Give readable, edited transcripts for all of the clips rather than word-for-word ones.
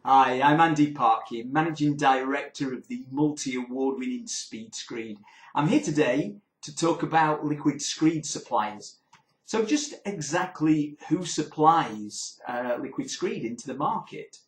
Hi, I'm Andy Parkin, Managing Director of the Multi-Award Winning Speed Screed. I'm here today to talk about Liquid Screed Suppliers. So just exactly who supplies Liquid Screed into the market?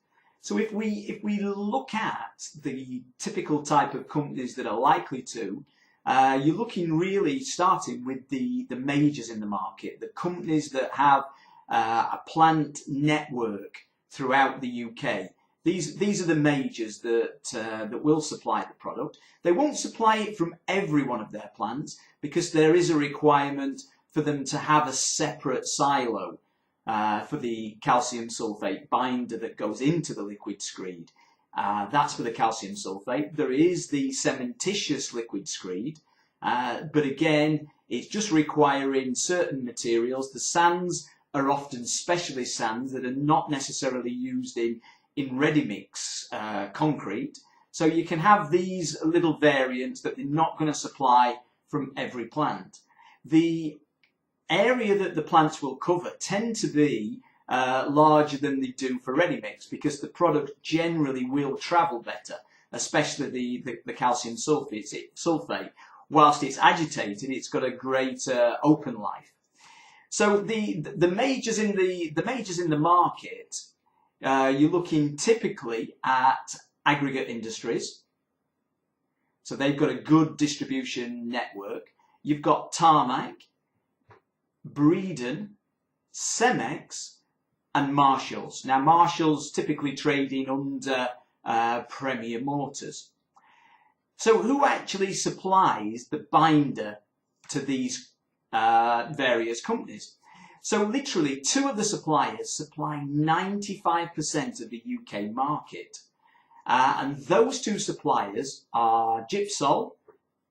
So if we look at the typical type of companies that are likely to, you're looking really starting with the majors in the market, the companies that have a plant network throughout the UK. These are the majors that will supply the product. They won't supply it from every one of their plants because there is a requirement for them to have a separate silo for the calcium sulphate binder that goes into the liquid screed. That's for the calcium sulphate. There is the cementitious liquid screed, but again, it's just requiring certain materials. The sands are often specialist sands that are not necessarily used in ready-mix concrete. So you can have these little variants that they're not going to supply from every plant. The area that the plants will cover tend to be larger than they do for ready-mix because the product generally will travel better, especially the calcium sulphate. Whilst it's agitated, it's got a greater open life. So the majors in the market, you're looking typically at aggregate industries. So they've got a good distribution network. You've got Tarmac, Breeden, Cemex, and Marshalls. Now Marshalls typically trading under Premier Mortars. So who actually supplies the binder to these various companies? So literally two of the suppliers supply 95% of the UK market. And those two suppliers are Gypsol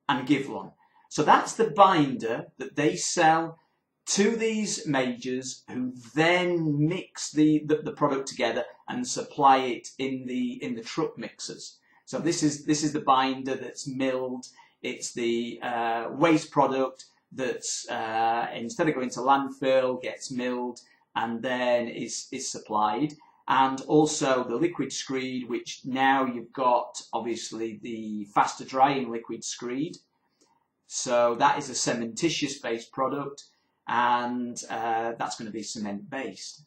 and Givlon. So that's the binder that they sell to these majors who then mix the product together and supply it in the truck mixers. So this is the binder that's milled. It's the waste product that's instead of going to landfill gets milled and then is supplied, and also the liquid screed, which now you've got obviously the faster drying liquid screed. So that is a cementitious based product, and that's going to be cement based.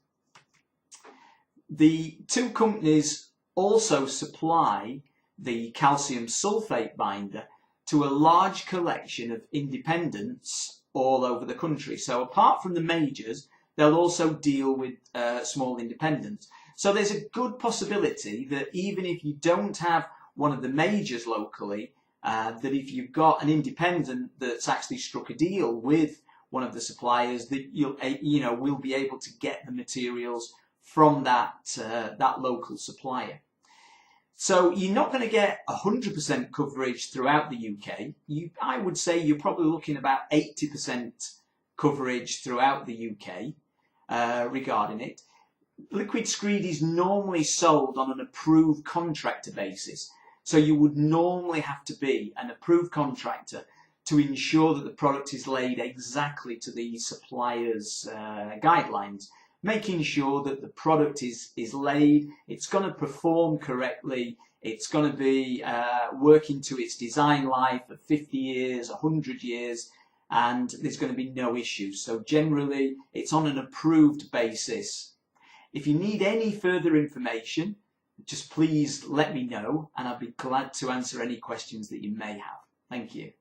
The two companies also supply the calcium sulphate binder to a large collection of independents all over the country. So apart from the majors, they'll also deal with small independents. So there's a good possibility that even if you don't have one of the majors locally, that if you've got an independent that's actually struck a deal with one of the suppliers, that we'll be able to get the materials from that local supplier. So you're not going to get 100% coverage throughout the UK. I would say you're probably looking about 80% coverage throughout the UK regarding it. Liquid Screed is normally sold on an approved contractor basis. So you would normally have to be an approved contractor to ensure that the product is laid exactly to the supplier's guidelines, making sure that the product is laid, it's going to perform correctly, it's going to be working to its design life of 50 years, 100 years, and there's going to be no issues. So generally, it's on an approved basis. If you need any further information, just please let me know, and I'll be glad to answer any questions that you may have. Thank you.